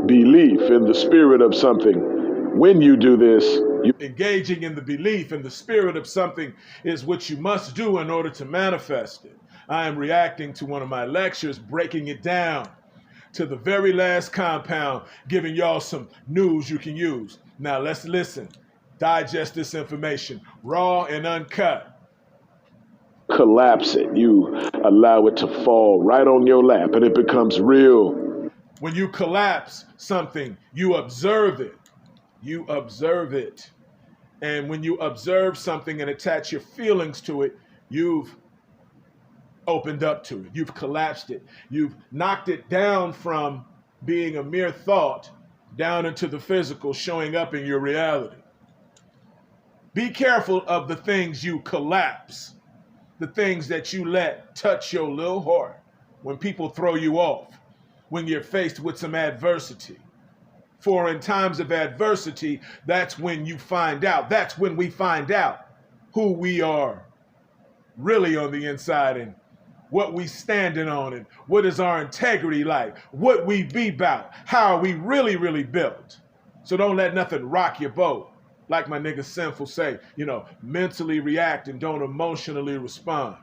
belief in the spirit of something. When you do this, you engaging in the belief in the spirit of something is what you must do in order to manifest it. I am reacting to one of my lectures, breaking it down to the very last compound, giving y'all some news you can use. Now let's listen, digest this information, raw and uncut. collapse it. You allow it to fall right on your lap and it becomes real. When you collapse something, you observe it. You observe it. And when you observe something and attach your feelings to it, you've opened up to it. You've collapsed it. You've knocked it down from being a mere thought down into the physical, showing up in your reality. Be careful of the things you collapse, the things that you let touch your little heart when people throw you off, when you're faced with some adversity. For in times of adversity, that's when you find out. That's when we find out who we are really on the inside and what we standing on and what is our integrity like, what we be about, how are we really, really built. So don't let nothing rock your boat. Like my nigga Sinful say, mentally react and don't emotionally respond.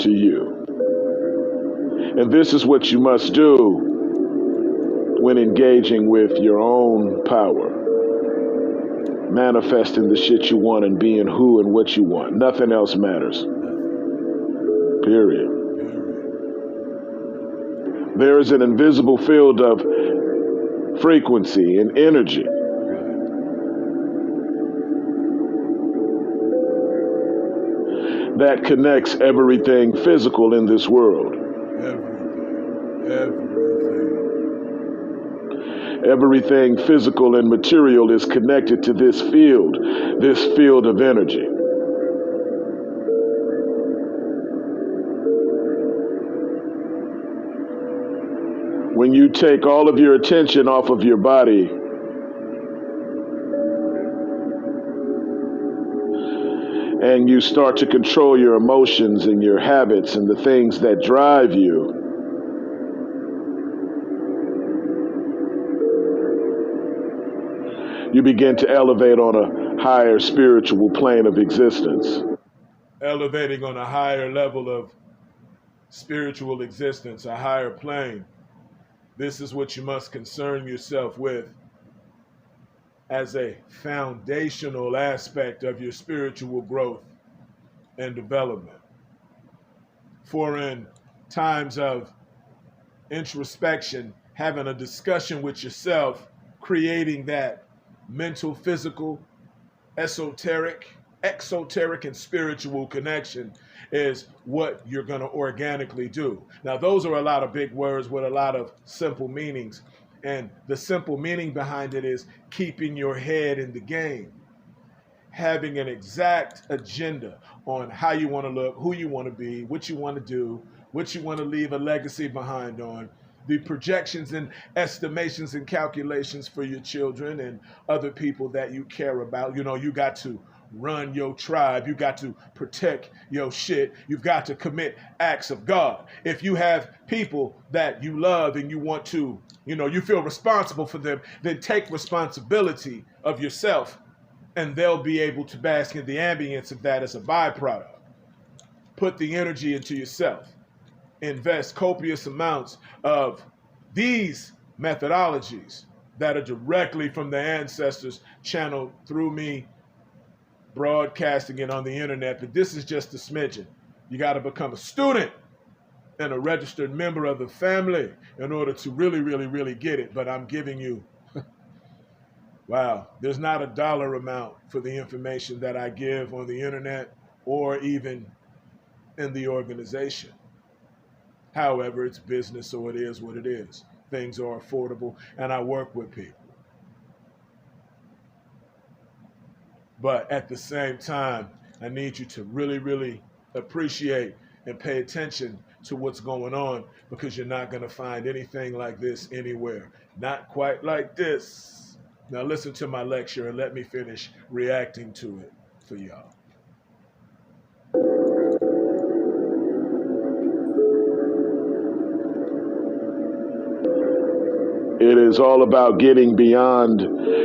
To you. And this is what you must do when engaging with your own power. Manifesting the shit you want and being who and what you want. Nothing else matters. Period. There is an invisible field of frequency and energy that connects everything physical in this world. Everything physical and material is connected to this field of energy. When you take all of your attention off of your body and you start to control your emotions and your habits and the things that drive you, you begin to elevate on a higher spiritual plane of existence. Elevating on a higher level of spiritual existence, a higher plane. This is what you must concern yourself with as a foundational aspect of your spiritual growth and development. For in times of introspection, having a discussion with yourself, creating that mental, physical, exoteric, and spiritual connection is what you're going to organically do. Now, those are a lot of big words with a lot of simple meanings. And the simple meaning behind it is keeping your head in the game, having an exact agenda on how you want to look, who you want to be, what you want to do, what you want to leave a legacy behind on, the projections and estimations and calculations for your children and other people that you care about. You got to run your tribe. You got to protect your shit. You've got to commit acts of God. If you have people that you love and you want to, you feel responsible for them, then take responsibility of yourself and they'll be able to bask in the ambience of that as a byproduct. Put the energy into yourself. Invest copious amounts of these methodologies that are directly from the ancestors channeled through me, broadcasting it on the internet. But this is just a smidgen. You got to become a student and a registered member of the family in order to really, really, really get it. But I'm giving you, wow, there's not a dollar amount for the information that I give on the internet or even in the organization. However, it's business, so it is what it is. Things are affordable, and I work with people. But at the same time, I need you to really, really appreciate and pay attention to what's going on, because you're not going to find anything like this anywhere. Not quite like this. Now listen to my lecture and let me finish reacting to it for y'all. It is all about getting beyond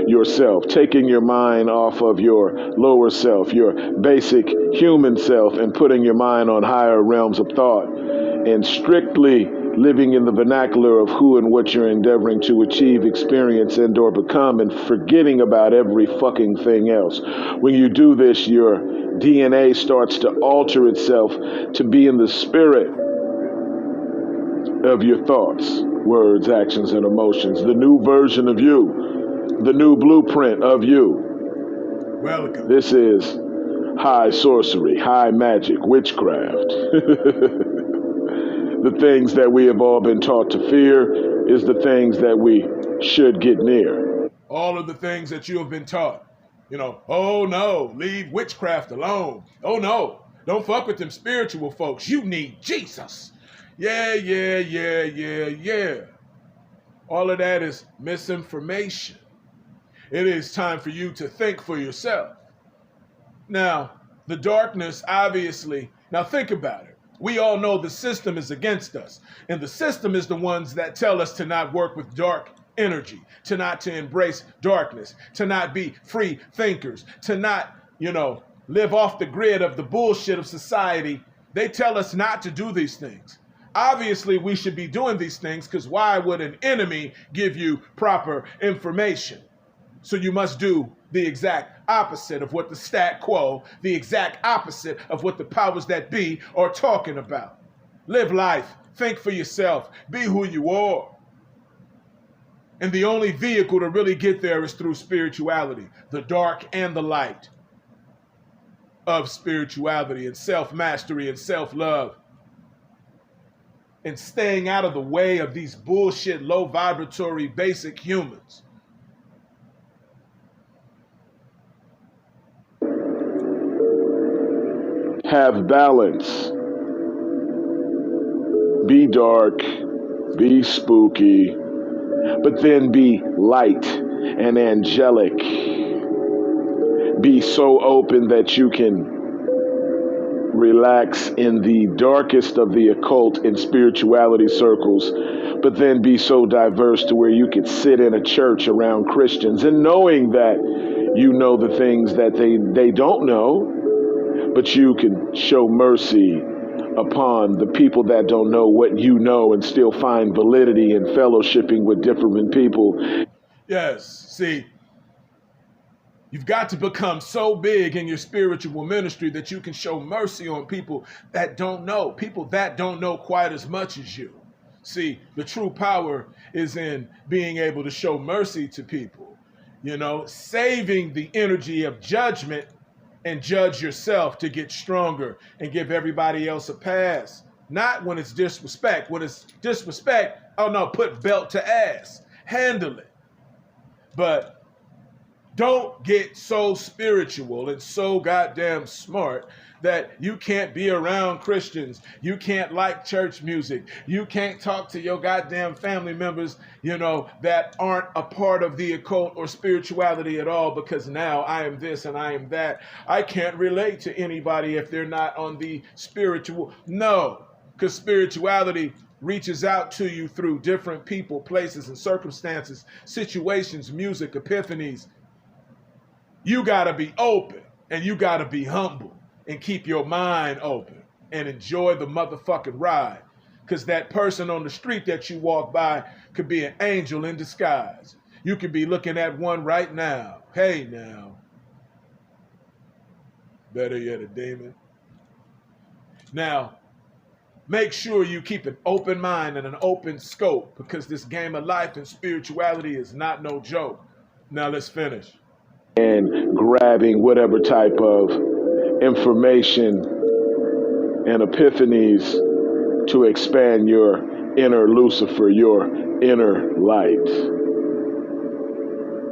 yourself, taking your mind off of your lower self, your basic human self, and putting your mind on higher realms of thought, and strictly living in the vernacular of who and what you're endeavoring to achieve, experience, and or become, and forgetting about every fucking thing else. When you do this, your DNA starts to alter itself to be in the spirit of your thoughts, words, actions, and emotions. The new version of you, the new blueprint of you. Welcome. This is high sorcery, high magic, witchcraft. The things that we have all been taught to fear is the things that we should get near. All of the things that you have been taught. You know, oh no, leave witchcraft alone. Oh no, don't fuck with them spiritual folks. You need Jesus. Yeah. All of that is misinformation. It is time for you to think for yourself. Now, the darkness, obviously, now think about it. We all know the system is against us. And the system is the ones that tell us to not work with dark energy, to embrace darkness, to not be free thinkers, to not, live off the grid of the bullshit of society. They tell us not to do these things. Obviously, we should be doing these things because why would an enemy give you proper information? So you must do the exact opposite of what the stat quo, the exact opposite of what the powers that be are talking about. Live life, think for yourself, be who you are. And the only vehicle to really get there is through spirituality, the dark and the light of spirituality and self-mastery and self-love. And staying out of the way of these bullshit, low vibratory, basic humans. Have balance. Be dark, be spooky, but then be light and angelic. Be so open that you can relax in the darkest of the occult and spirituality circles, but then be so diverse to where you could sit in a church around Christians and knowing that you know the things that they don't know, but you can show mercy upon the people that don't know what you know and still find validity in fellowshipping with different people. Yes, see, you've got to become so big in your spiritual ministry that you can show mercy on people that don't know quite as much as you. See, the true power is in being able to show mercy to people, saving the energy of judgment and judge yourself to get stronger and give everybody else a pass. Not when it's disrespect. When it's disrespect, oh no, put belt to ass. Handle it. But don't get so spiritual and so goddamn smart that you can't be around Christians. You can't like church music. You can't talk to your goddamn family members, that aren't a part of the occult or spirituality at all, because now I am this and I am that. I can't relate to anybody if they're not on the spiritual. No, because spirituality reaches out to you through different people, places, and circumstances, situations, music, epiphanies. You gotta be open and you gotta be humble. And keep your mind open and enjoy the motherfucking ride. Because that person on the street that you walk by could be an angel in disguise. You could be looking at one right now. Hey now. Better yet, a demon. Now, make sure you keep an open mind and an open scope, because this game of life and spirituality is not no joke. Now let's finish. And grabbing whatever type of information and epiphanies to expand your inner Lucifer, your inner light.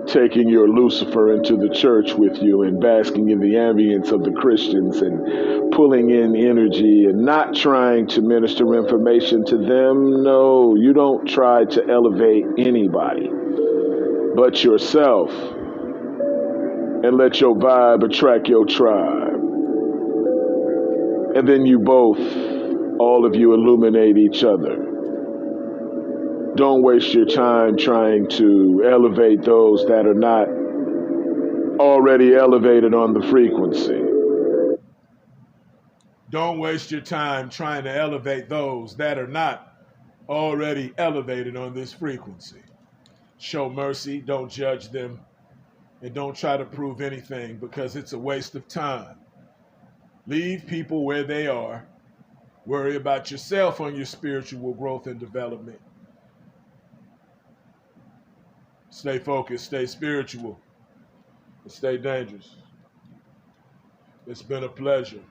Taking your Lucifer into the church with you and basking in the ambience of the Christians and pulling in energy and not trying to minister information to them. No, you don't try to elevate anybody but yourself, and let your vibe attract your tribe. And then you both, all of you, illuminate each other. Don't waste your time trying to elevate those that are not already elevated on the frequency. Don't waste your time trying to elevate those that are not already elevated on this frequency. Show mercy, don't judge them, and don't try to prove anything because it's a waste of time. Leave people where they are. Worry about yourself on your spiritual growth and development. Stay focused, stay spiritual, and stay dangerous. It's been a pleasure.